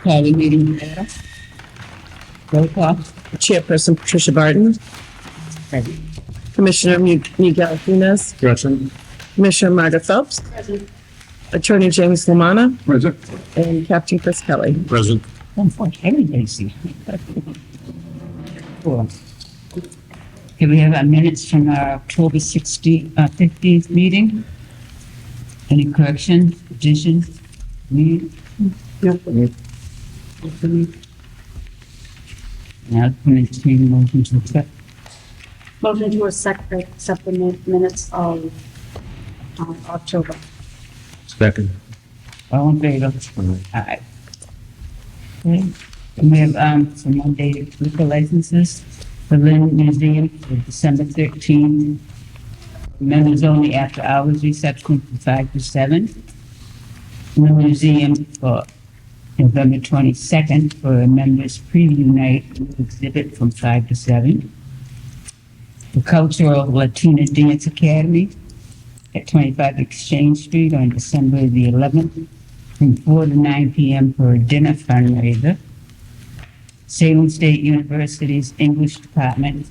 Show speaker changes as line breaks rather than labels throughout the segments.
Call the meeting to order. Roll call.
Chairperson Patricia Barton.
Present.
Commissioner Miguel Funes.
Present.
Commissioner Margaret Phelps.
Present.
Attorney James Lamana.
Present.
And Captain Chris Kelly.
Present.
Everybody's here. Cool. Okay, we have our minutes from our October 15th meeting. Any corrections, additions, need? Nope. Now, come into the motion to accept.
Motion to accept the minutes of October.
Second.
All in favor? Aye. Okay, and we have, some Monday liquor licenses. The Lynn Museum for December 13th. Members only after hours reception from 5 to 7. The Museum for November 22nd for a members preview night exhibit from 5 to 7. The Cultural Latina Dance Academy at 25 Exchange Street on December the 11th from 4 to 9 p.m. for a dinner fundraiser. Salem State University's English Department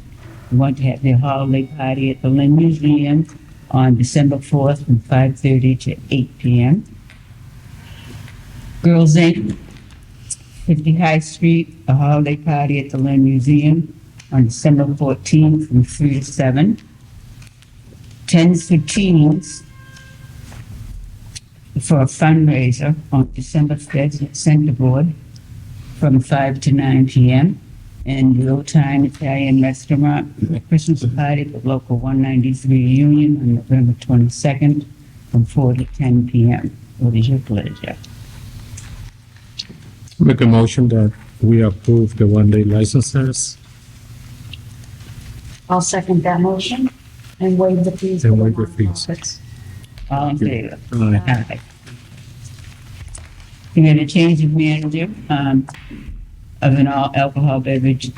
want to have their holiday party at the Lynn Museum on December 4th from 5:30 to 8 p.m. Girls Inc., 50 High Street, a holiday party at the Lynn Museum on December 14th from 3 to 7. Tens for Teens for a fundraiser on December 5th at Centerboard from 5 to 9 p.m. And Real Time Italian Restaurant, a Christmas party at the local 193 Union on November 22nd from 4 to 10 p.m. What is your pleasure?
Make a motion that we approve the one-day licenses
I'll second that motion and waive the fees.
And
for
waive the fees.
nonprofits.
All in favor?
Aye.
Aye. We had a change of manager, of an all alcohol beverage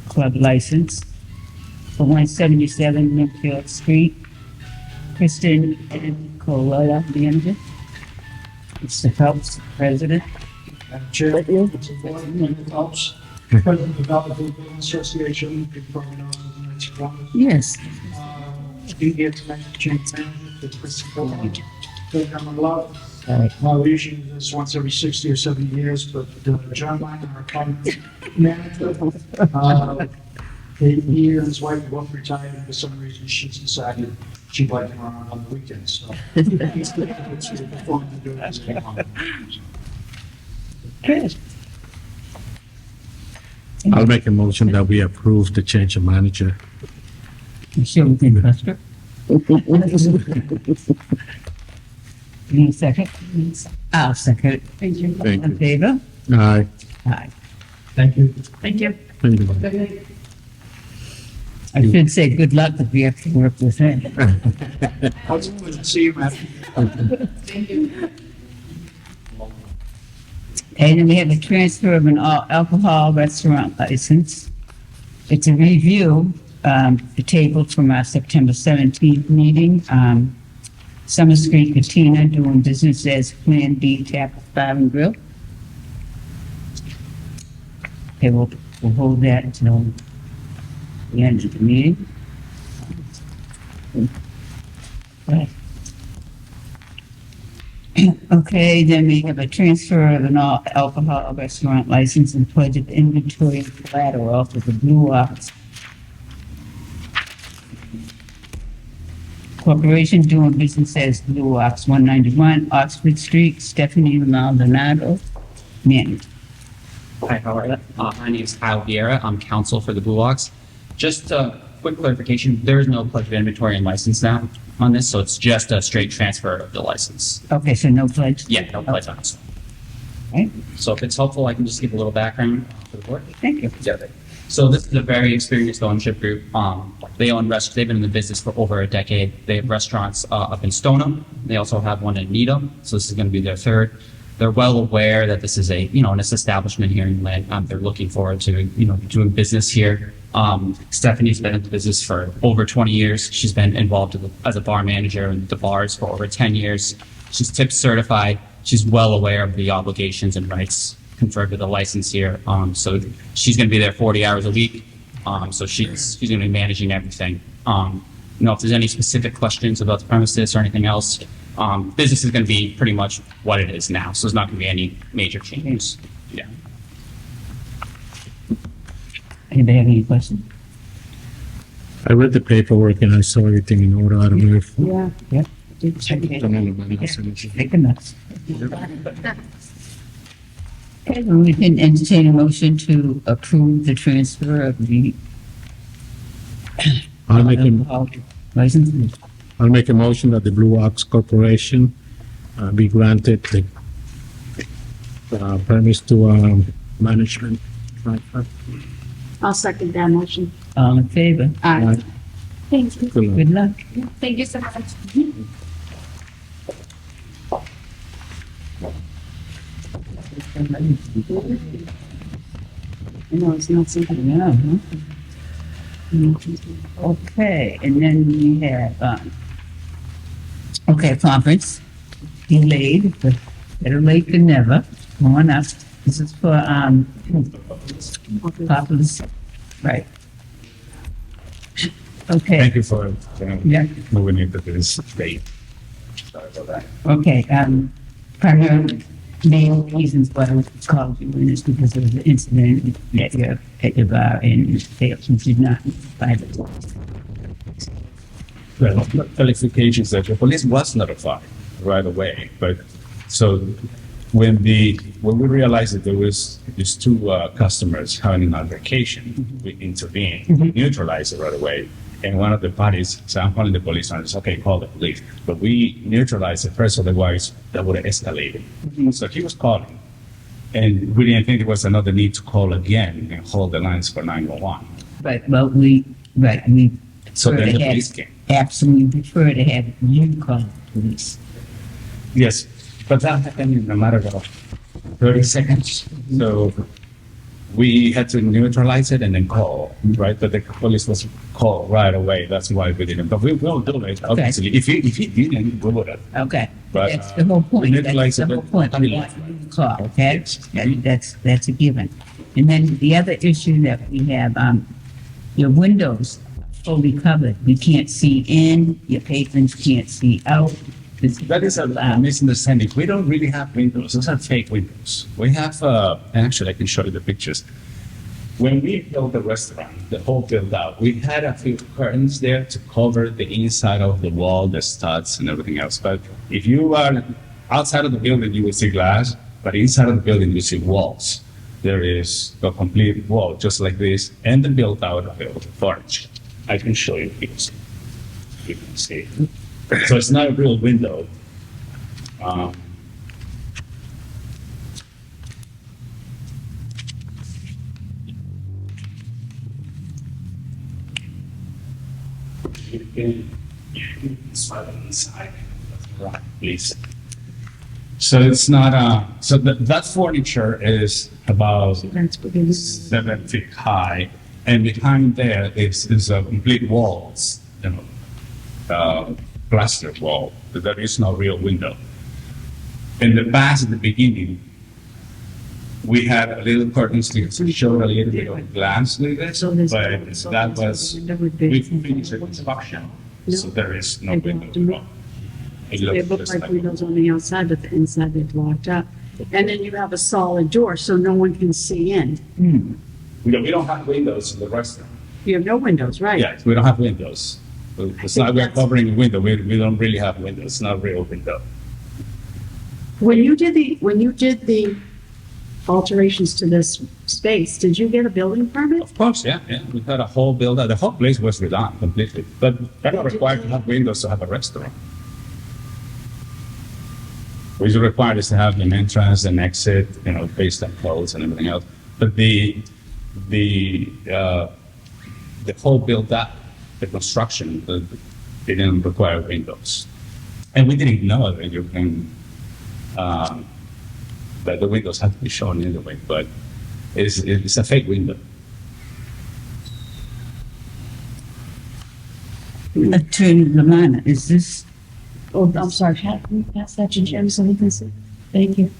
club license for 177 Midfield Street. Kristen and Colella, manager. Mr. Phelps, president.
Chair, it's important, Phelps, President of the Valley Building Association, you probably know the Knights of Columbus.
Yes.
Be here tonight to change manager to Christopher. They're coming along.
All right.
We usually do this once every 60 or 70 years, but John Mine, our current manager, he and his wife both retired, and for some reason she's decided she'd like him around on the weekends, so. It's fun to do it.
Good.
I'll make a motion that we approve the change of manager.
Michelle Custer. Need a second? I'll second it.
Thank you.
Thank
In
you.
favor?
Aye.
Aye.
Thank you.
Thank you.
Thank you.
I should say good luck if we have to work with him.
I'll see you, Matt.
Thank you.
And then we have a transfer of an all alcohol restaurant license. It's a review, the table from our September 17th meeting. Summer Street Katina doing business as Plan B Tap Bar and Grill. Okay, we'll hold that until the end of the meeting. Right. Okay, then we have a transfer of an all alcohol restaurant license and pledge of inventory and collateral to the Blue Ox Corporation doing business as Blue Ox 191 Oxford Street, Stephanie Maldonado, manager.
Hi, how are you? My name is Kyle Vieira. I'm counsel for the Blue Ox. Just a quick clarification, there is no pledge of inventory and license now on this, so it's just a straight transfer of the license.
Okay, so no pledge?
Yeah, no pledge on this.
Okay,
So if it's helpful, I can just give a little background for the board.
thank you.
Yeah. So this is a very experienced ownership group. They've been in the business for over a decade. They have restaurants up in Stoneham. They also have one in Needham. So this is going to be their third. They're well aware that this is an establishment here in Lynn. They're looking forward to, doing business here. Stephanie's been in the business for over 20 years. She's been involved as a bar manager in the bars for over 10 years. She's tip certified. She's well aware of the obligations and rights conferred with a license here. So she's going to be there 40 hours a week. So she's going to be managing everything. If there's any specific questions about the premises or anything else, business is going to be pretty much what it is now. So there's not going to be any major changes. Yeah.
Anybody have any questions?
I read the paperwork and I saw everything in order. I don't know if.
Yeah.
Yep.
I don't know about else.
Take a note. Okay, then we can entertain a motion to approve the transfer of the
I'll make a,
alcohol license.
I'll make a motion that the Blue Ox Corporation be granted the premise to management.
I'll second that motion.
All in favor?
Aye. Thank you.
Good luck.
Thank you so much. No, it's not something.
Yeah. Okay, and then we have, conference delayed, but better late than never. Come on up. This is for, populace, right. Okay,
Thank you for
yeah,
moving into this date. Sorry about that.
okay, primary main reasons why we called you in is because of the incident at your bar and they did not find it.
Well, clarifications that the police was notified right away, but so when we realized that there was these two customers having an altercation, we intervened, neutralized it right away. And one of the parties said, I'm calling the police, and it's okay, call the police. But we neutralized it first, otherwise that would have escalated. So he was calling, and we didn't think there was another need to call again and hold the lines for 911.
Right, well, we
So then
prefer
the
to
police
have,
came.
absolutely prefer to have you call the police.
Yes, but that happened in a matter of 30 seconds. So we had to neutralize it and then call, right? But the police was called right away. That's why we didn't. But we will do it, obviously. If he didn't, we would have.
Okay,
But,
that's the whole point,
we
that's
neutralize
the
it
whole point, we want you to call, okay?
Yes.
That's a given. And then the other issue that we have, your windows fully covered, we can't see in, your patrons can't see out.
That is a misunderstanding. We don't really have windows. Those are fake windows. We have, actually, I can show you the pictures. When we built the restaurant, the whole build out, we had a few curtains there to cover the inside of the wall, the studs and everything else. But if you are outside of the building, you will see glass, but inside of the building, you see walls. There is a complete wall, just like this, and the built out of the furniture. I can show you, you can see. So it's not a real window. You can slide it inside, right, please. So it's not, so that furniture is about 7 feet high, and behind there is a complete walls, plaster wall, but there is no real window. In the past, at the beginning, we had a little curtains to show a little bit of glass like this, but that was, we finished the construction, so there is no window.
They look like windows on the outside, but the inside they're blocked up. And then you have a solid door, so no one can see in.
We don't have windows in the restaurant.
You have no windows, right?
Yes, we don't have windows. It's not we're covering a window. We don't really have windows. It's not a real window.
When you did the alterations to this space, did you get a building permit?
Of course, yeah. We had a whole build out. The whole place was redone completely. But they're not required to have windows to have a restaurant. What is required is to have an entrance and exit, based on codes and everything else. But the whole build up, the construction, they didn't require windows. And we didn't know that you can, that the windows have to be shown anyway, but it's a fake window.
Attorney Lamana, is this,
Oh, I'm sorry, can you pass that to Jim so he can see? Thank you.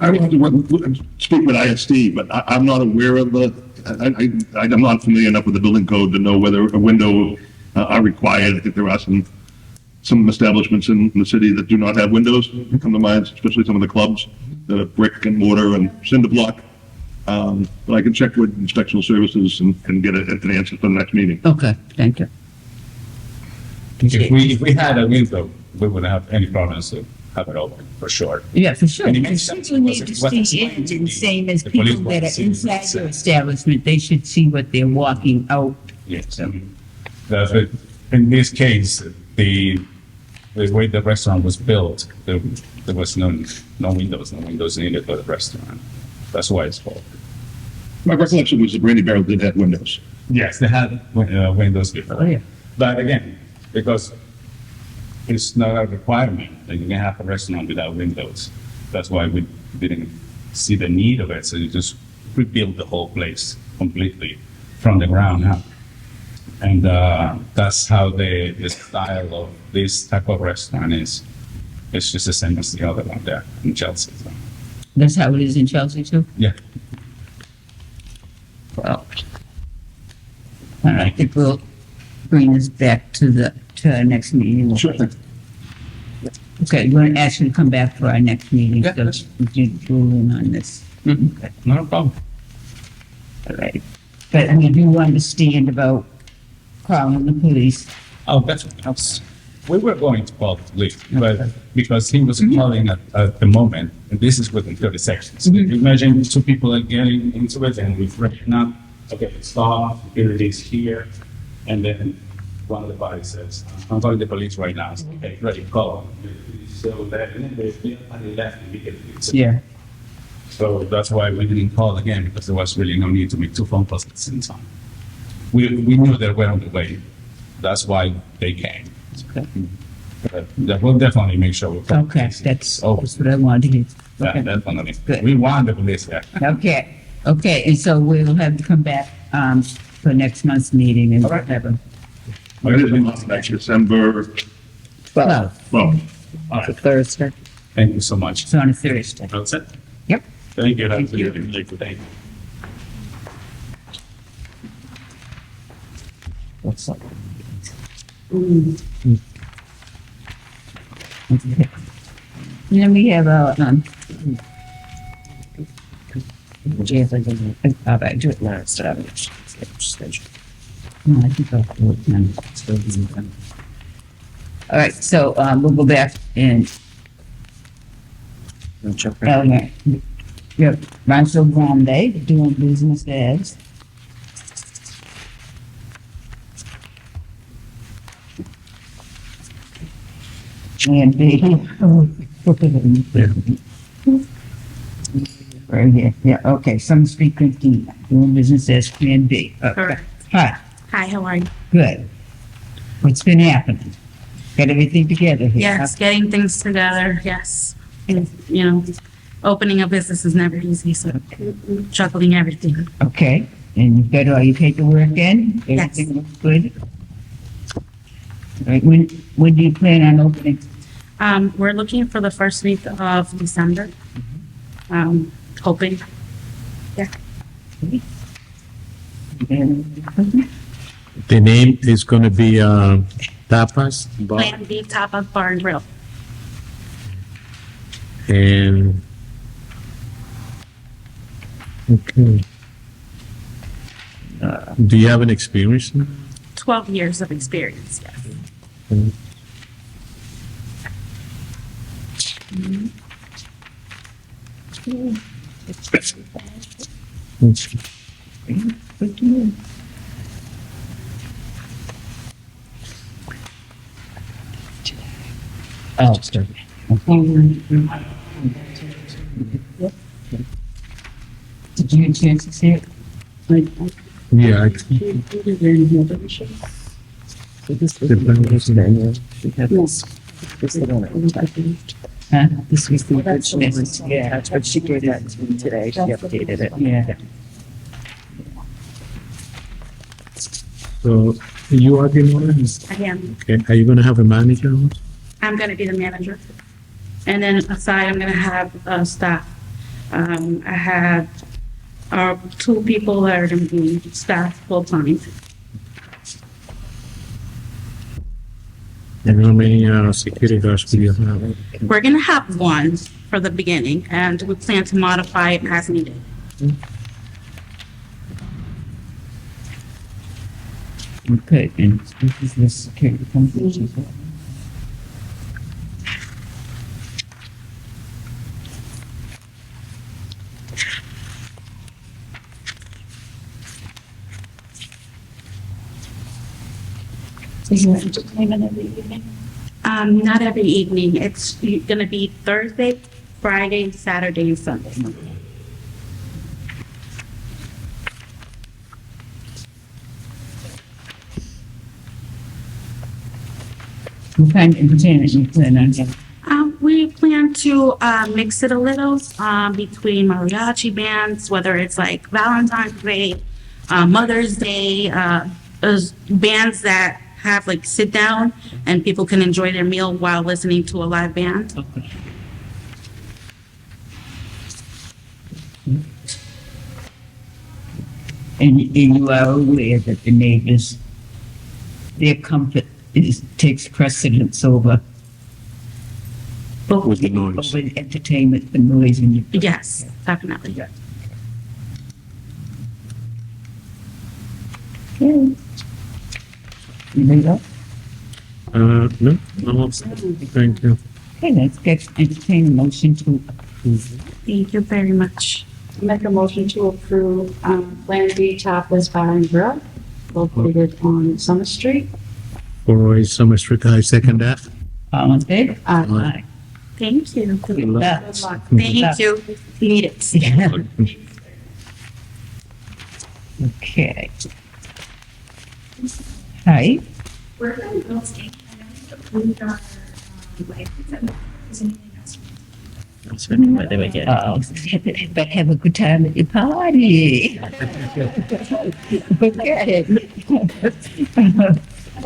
I don't want to speak with ISD, but I'm not aware of I'm not familiar enough with the building code to know whether a window are required. I think there are some establishments in the city that do not have windows that come to mind, especially some of the clubs that are brick and mortar and cinder block. But I can check with inspectional services and get an answer for the next meeting.
Okay, thank you.
If we had a window, we wouldn't have any problems to have it open, for sure.
Yeah, for sure.
And it
Because
makes sense
people need
because
to
it was
see
explained
it,
to
and
me.
same as
The police
people that
want to
are
see
inside
it.
your establishment, they should see what they're walking out.
Yes. In this case, the way the restaurant was built, there was no windows needed for the restaurant. That's why it's called.
My recollection was that Brandy Barrel did have windows.
Yes, they had windows before.
Oh, yeah.
But again, because it's not a requirement that you can have a restaurant without windows. That's why we didn't see the need of it. So you just rebuild the whole place completely from the ground up. And that's how the style of this type of restaurant is. It's just the same as the other one there in Chelsea. So.
That's how it is in Chelsea too?
Yeah.
Well, all right, I think we'll bring this back to our next meeting.
Sure thing.
Okay, we're going to ask you to come back for our next meeting.
Yeah,
So
that's-
we can rule in on this. Okay,
Not a problem.
all right. But we do understand about calling the police.
Oh, definitely. We were going to call the police, but because he was calling at the moment, and this is within 30 seconds. Imagine two people are getting into it and we're breaking up. Okay, stop, here it is here. And then one of the parties says, I'm calling the police right now. So, okay, ready, call. So that, and then they left immediately. So,
Yeah.
so that's why we didn't call again, because there was really no need to make two phone calls at the same time. We knew they were on the way. That's why they came.
Okay.
That will definitely make sure we.
Okay, that's what I wanted to hear.
Yeah,
Okay.
definitely.
Good.
We want the police there.
Okay, okay, and so we'll have to come back, for next month's meeting and
All right.
have a,
It is a month, next December,
well,
well,
All right.
Thursday.
Thank you so much.
it's on a Thursday.
That's it.
Yep.
Thank you.
Thank you.
Thank you.
What's up? And then we have a, all right, do it last. No, I think I'll do it now. All right, so, we'll go back and. Eleanor, yep, Rancho Grande, doing business as. And right here, yeah, okay, Summer Street Cantina, doing business as Plan B. Okay.
Correct.
Hi,
Hi, how are you?
good. What's been happening? Got everything together here?
Yes, getting things together, yes. And, you know, opening a business is never easy, so juggling everything.
Okay, and you've got all your paperwork in?
Yes.
Everything looks good? All right, when do you plan on opening?
We're looking for the first week of December. Hoping, yeah.
The name is gonna be, Tapas Bar,
Plan B, Top of Bar and Grill.
and, okay. Do you have an experience?
12 years of experience, yes.
Oh, sorry. Did you get a chance to see it?
Yeah.
This was the first menu. We have this. This is the one.
Huh?
This was the
That's
original.
nice. Yeah.
That's what she gave that to me today. She updated it.
Yeah.
So you are the owner?
I am.
Okay, are you gonna have a manager?
I'm gonna be the manager. And then aside, I'm gonna have staff. I have 2 people that are going to be staff full-time.
And how many security guards do you have?
We're going to have 1 for the beginning, and we plan to modify it as needed.
Okay, and this is the security company.
Is there entertainment every evening?
Not every evening. It's going to be Thursday, Friday, Saturday, and Sunday.
What kind of entertainment you plan on having?
We plan to mix it a little between mariachi bands, whether it's like Valentine's Day, Mother's Day, those bands that have like sit down and people can enjoy their meal while listening to a live band.
Okay. And you are aware that the neighbors, their comfort takes precedence over
With the noise.
over the entertainment, the noise and you.
Yes, definitely.
Okay. Anything else?
No, no, thank you.
Okay, let's get entertain a motion to approve.
Thank you very much.
Make a motion to approve, Plan B Topless Bar and Grill located on Summer Street.
For Summer Street, I second that.
All in favor?
Aye.
Thank you.
Good luck.
Good luck.
Thank you. We need it.
Yeah. Okay. Hi.
We're going to go stay. I know we approved our license. Is anything else?
But have a good time at your party. Okay.
Have a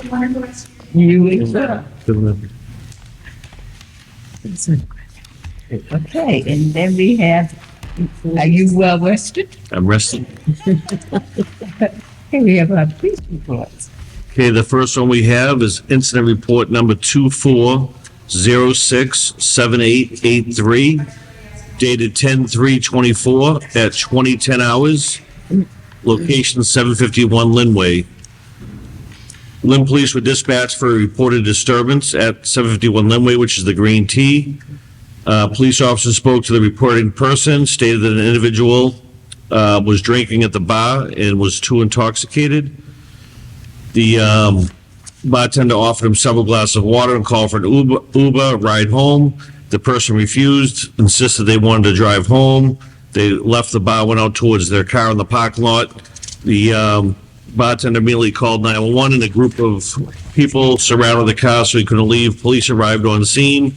wonderful rest of your
You as well.
Good luck.
Okay, and then we have, are you well rested?
I'm resting.
Okay, we have our police reports.
Okay, the first one we have is incident report number 24067883, dated 10/3/24 at 20:10 hours. Location 751 Lynn Way. Lynn Police were dispatched for a reported disturbance at 751 Lynn Way, which is the Green Tea. Police officer spoke to the reporting person, stated that an individual was drinking at the bar and was too intoxicated. The bartender offered him several glasses of water and called for an Uber ride home. The person refused, insisted they wanted to drive home. They left the bar, went out towards their car in the parking lot. The bartender immediately called 911 and a group of people surrounded the car so he couldn't leave. Police arrived on scene.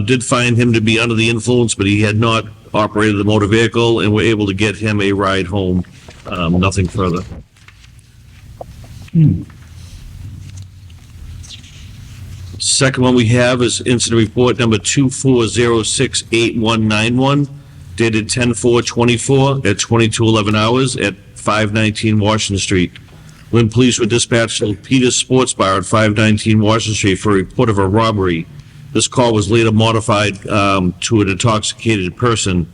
Did find him to be under the influence, but he had not operated the motor vehicle and were able to get him a ride home. Nothing further. Second one we have is incident report number 24068191, dated 10/4/24 at 22:11 hours at 519 Washington Street. Lynn Police were dispatched to Peter's Sports Bar at 519 Washington Street for a report of a robbery. This call was later modified to an intoxicated person.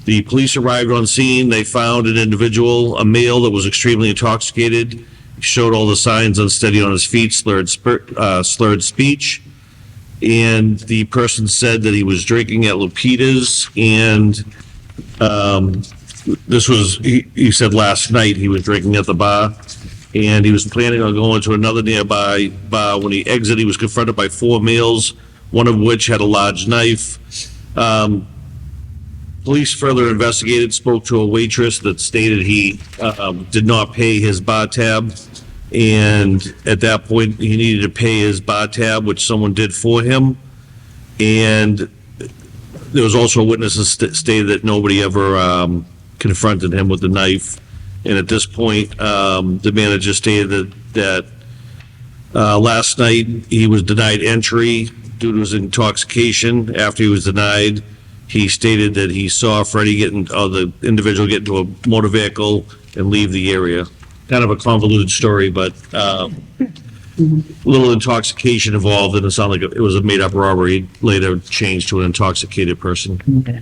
The police arrived on scene. They found an individual, a male that was extremely intoxicated. He showed all the signs, unsteady on his feet, slurred speech. And the person said that he was drinking at Lupita's, and this was, he said last night he was drinking at the bar, and he was planning on going to another nearby bar. When he exited, he was confronted by 4 males, one of which had a large knife. Police further investigated, spoke to a waitress that stated he did not pay his bar tab, and at that point, he needed to pay his bar tab, which someone did for him. And there was also a witness that stated that nobody ever confronted him with the knife. And at this point, the manager stated that last night he was denied entry due to his intoxication. After he was denied, He stated that he saw Freddie the individual get into a motor vehicle and leave the area. Kind of a convoluted story, but little intoxication involved, and it sounded like it was a made-up robbery, later changed to an intoxicated person.
Okay.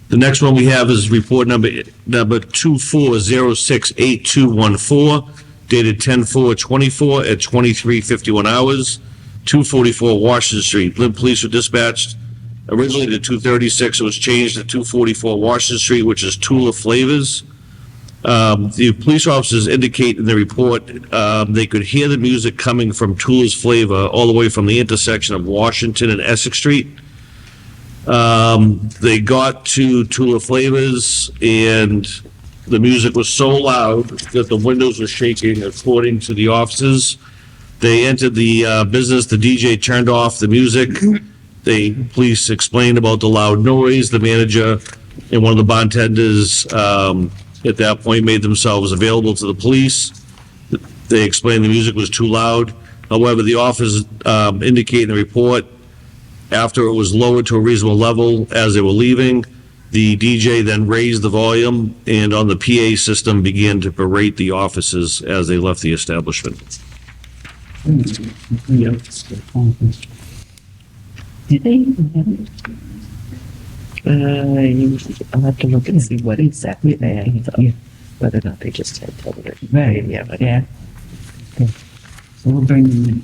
The next one we have is report number 24068214, dated 10/4/24 at 23:51 hours, 244 Washington Street. Lynn Police were dispatched originally to 236. It was changed to 244 Washington Street, which is Tula Flavors. The police officers indicate in the report they could hear the music coming from Tula's Flavor all the way from the intersection of Washington and Essex Street. They got to Tula Flavors and the music was so loud that the windows were shaking, according to the officers. They entered the business, the DJ turned off the music. The police explained about the loud noise. The manager and one of the bartenders at that point made themselves available to the police. They explained the music was too loud. However, the officers indicate in the report, after it was lowered to a reasonable level as they were leaving, the DJ then raised the volume and on the PA system began to berate the officers as they left the establishment.
Did they even have it?
I'll have to look and see what exactly they had,
Yeah.
whether or not they just had television.
Right,
Yeah, but
yeah. Okay. So we'll bring them in.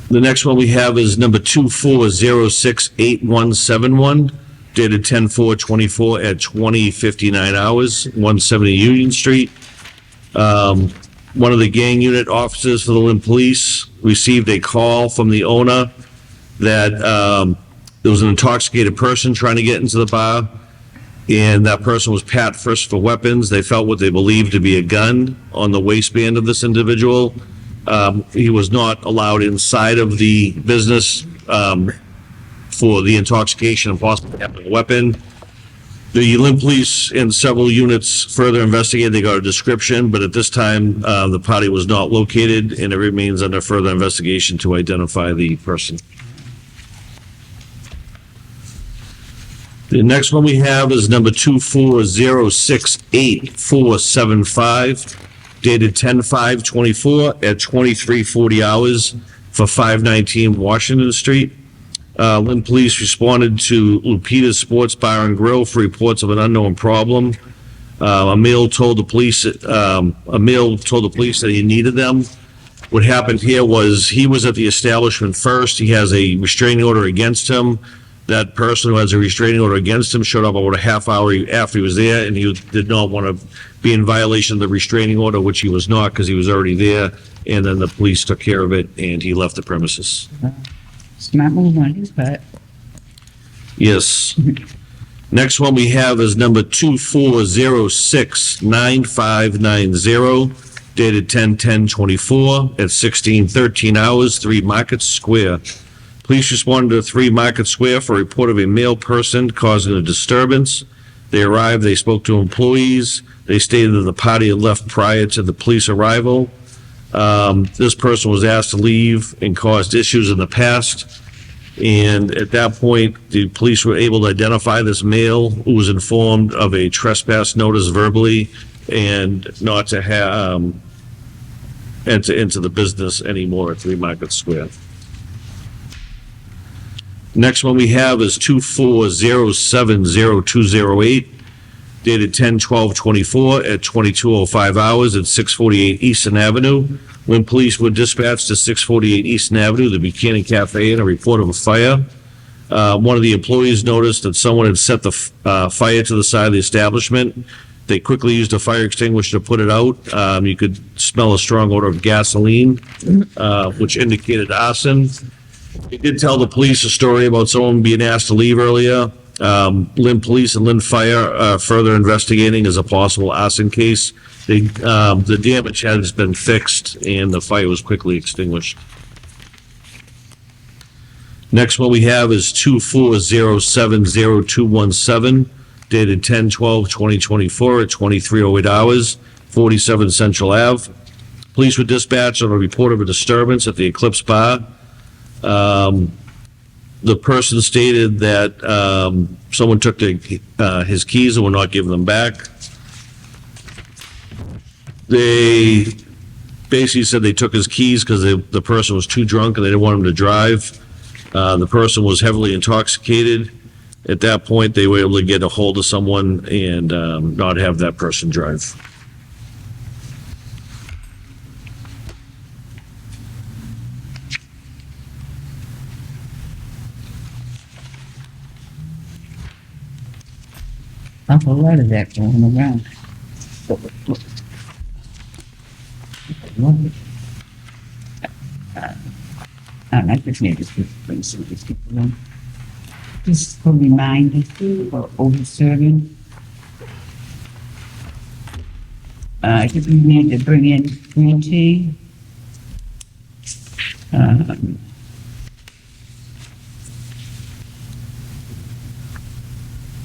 The next one we have is number 24068171, dated 10/4/24 at 20:59 hours, 170 Union Street. One of the gang unit officers for the Lynn Police received a call from the owner that there was an intoxicated person trying to get into the bar, and that person was pat first for weapons. They felt what they believed to be a gun on the waistband of this individual. He was not allowed inside of the business for the intoxication and possibly having a weapon. The Lynn Police and several units further investigated. They got a description, but at this time, the party was not located, and it remains under further investigation to identify the person. The next one we have is number 24068475, dated 10/5/24 at 23:40 hours for 519 Washington Street. Lynn Police responded to Lupita's Sports Bar and Grill for reports of an unknown problem. A male told the police that he needed them. What happened here was he was at the establishment first. He has a restraining order against him. That person who has a restraining order against him showed up about a half hour after he was there, and he did not want to be in violation of the restraining order, which he was not because he was already there. And then the police took care of it, and he left the premises.
Smart move on his part.
Yes. Next one we have is number 24069590, dated 10/10/24 at 16:13 hours, 3 Market Square. Police responded to 3 Market Square for a report of a male person causing a disturbance. They arrived, they spoke to employees. They stated that the party had left prior to the police arrival. This person was asked to leave and caused issues in the past. And at that point, the police were able to identify this male who was informed of a trespass notice verbally and not to enter into the business anymore at 3 Market Square. Next one we have is 24070208, dated 10/12/24 at 22:05 hours at 648 Eastern Avenue. When police were dispatched to 648 Eastern Avenue, the Buchanan Cafe, and a report of a fire. One of the employees noticed that someone had set the fire to the side of the establishment. They quickly used a fire extinguisher to put it out. You could smell a strong odor of gasoline, which indicated arson. They did tell the police a story about someone being asked to leave earlier. Lynn Police and Lynn Fire are further investigating as a possible arson case. The damage has been fixed and the fire was quickly extinguished. Next one we have is 24070217, dated 10/12/2024 at 23:08 hours, 47 Central Ave. Police were dispatched on a report of a disturbance at the Eclipse Bar. The person stated that someone took his keys and would not give them back. They basically said they took his keys because the person was too drunk and they didn't want him to drive. The person was heavily intoxicated. At that point, they were able to get a hold of someone and not have that person drive.
Awful lot of that going around. I just need to bring some of these people in. Just for reminders for over-serving. I think we need to bring in green tea.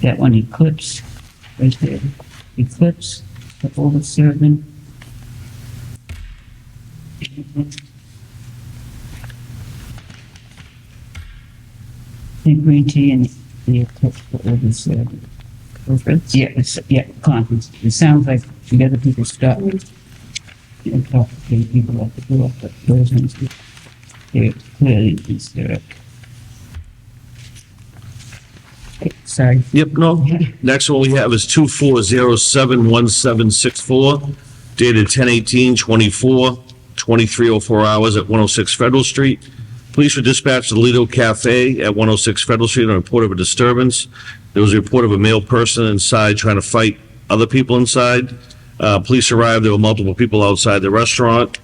That one Eclipse, right there. Eclipse for over-serving. The green tea and the Eclipse for over-serving. Yeah, conference. It sounds like the other people stop and talk to the people at the door, but those ones, they're clearly disturbed. Sorry.
Yep, no. Next one we have is 24071764, dated 10/18/24, 23:04 hours at 106 Federal Street. Police were dispatched to the Lido Cafe at 106 Federal Street on a report of a disturbance. There was a report of a male person inside trying to fight other people inside. Police arrived, there were multiple people outside the restaurant.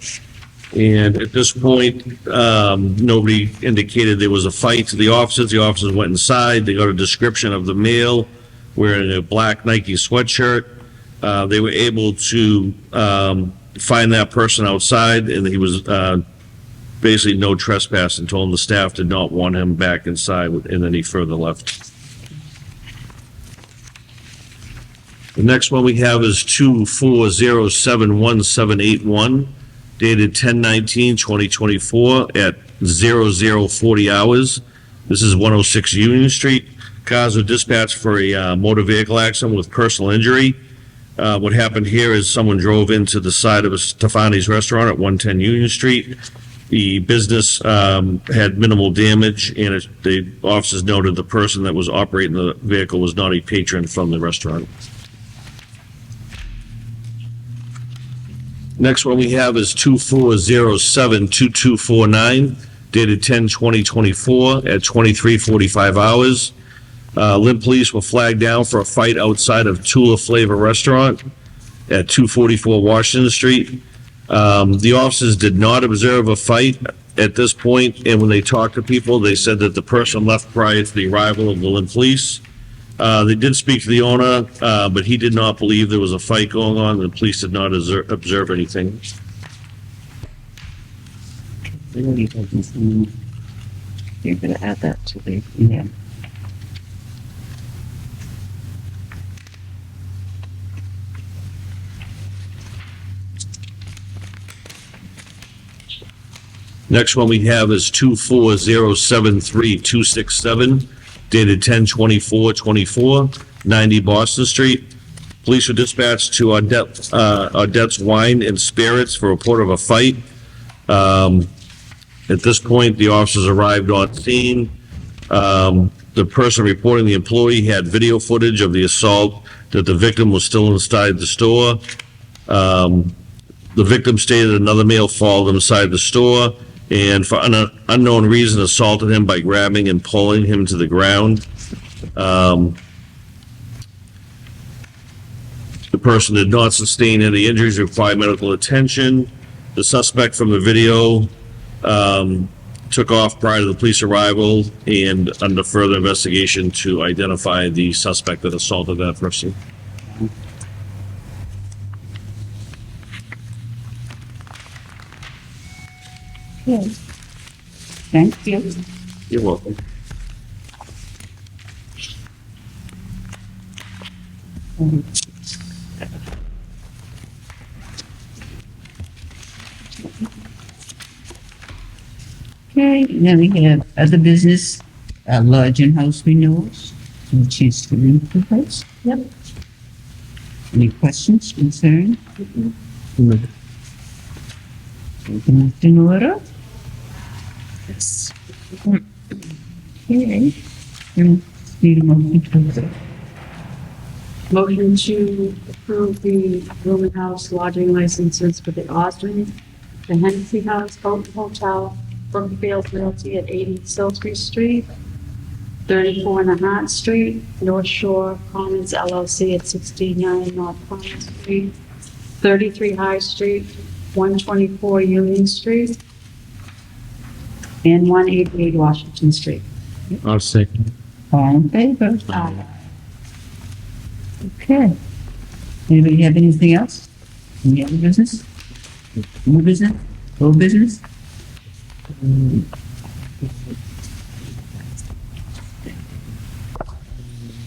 And at this point, nobody indicated there was a fight to the officers. The officers went inside. They got a description of the male wearing a black Nike sweatshirt. They were able to find that person outside, and he was basically no trespass, and told the staff did not want him back inside and any further left. The next one we have is 24071781. Dated 10/19/2024 at 0040 hours. This is 106 Union Street. Cars were dispatched for a motor vehicle accident with personal injury. What happened here is someone drove into the side of a Stefani's restaurant at 110 Union Street. The business had minimal damage, and the officers noted the person that was operating the vehicle was not a patron from the restaurant. Next one we have is 24072249, dated 10/20/24 at 23:45 hours. Lynn police were flagged down for a fight outside of Tula Flavor Restaurant at 244 Washington Street. The officers did not observe a fight at this point, and when they talked to people, they said that the person left prior to the arrival of the Lynn police. They did speak to the owner, but he did not believe there was a fight going on. The police did not observe anything.
Really doesn't seem,
You're gonna add that to the,
yeah.
Next one we have is 24073-267, dated 10/24/24, 90 Boston Street. Police were dispatched to Odette's Wine and Spirits for a report of a fight. At this point, the officers arrived on scene. The person reporting the employee had video footage of the assault, that the victim was still inside the store. The victim stated another male followed him inside the store and for an unknown reason assaulted him by grabbing and pulling him to the ground. The person did not sustain any injuries, required medical attention. The suspect from the video took off prior to the police arrival and under further investigation to identify the suspect that assaulted that person.
Okay. Thank you.
You're welcome.
Okay, now we have other business, lodging house renewals, which is the room place.
Yep.
Any questions, concerns? Anything in order? Okay. Need a motion to approve.
Motion to approve the room and house lodging licenses for the Osmond, the Hennessy House, Bolton Hotel, Brookfield Realty at 80 Silsbury Street, 34 and a Hart Street, North Shore Commons LLC at 69 North Commons Street, 33 High Street, 124 Union Street, and 188 Washington Street.
I'll second.
All in favor? Okay. Anybody have anything else? Any other business? New business? Old business?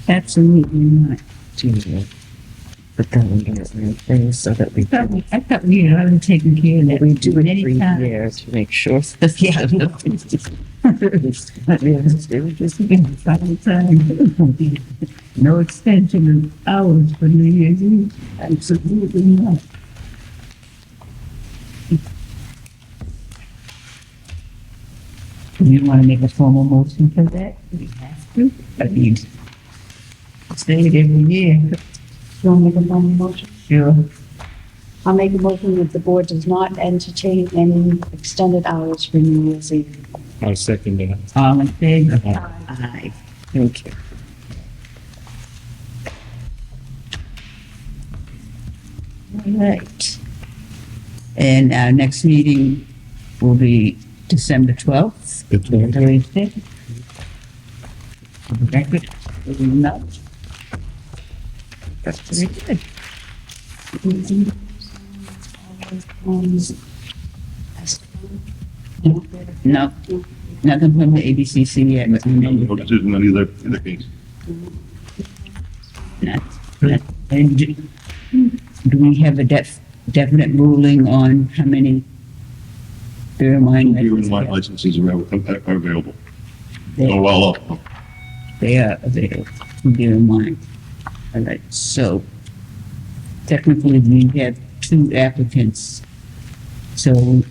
Absolutely not.
But then we get things so that we
I thought we had already taken care of that.
we do it
Many
every
times.
year to make sure that
Yeah. It was just been a fun time. No extension of hours for New Year's Eve. Absolutely not. You want to make a formal motion for that? We have to. I mean, say it every year.
You want to make a formal motion?
Sure.
I'll make a motion that the board does not entertain any extended hours for New Year's Eve.
I'll second that.
All in favor?
Aye. Thank you.
All right. And our next meeting will be December 12th.
Good to know.
Thursday. For the record, no. That's very good. No, nothing from the ABCC yet.
No decision on either case.
And do we have a definite ruling on how many beer and wine?
Beer and wine licenses are available.
They-
Oh, well,
They are available, for beer and wine. All right, so technically we have two applicants. So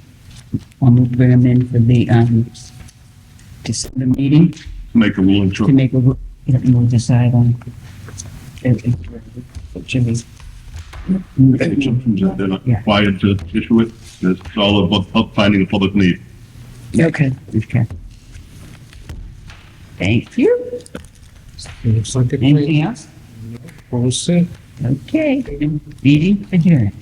I'm gonna bring them in for the, December meeting
make a ruling, sure.
to make a, we'll decide on.
Jimmy.
They're not
Yeah.
required to issue it. It's all about finding a public need.
Okay. Okay. Thank you.
Looks like a
Anything else?
All set.
Okay, meeting adjourned.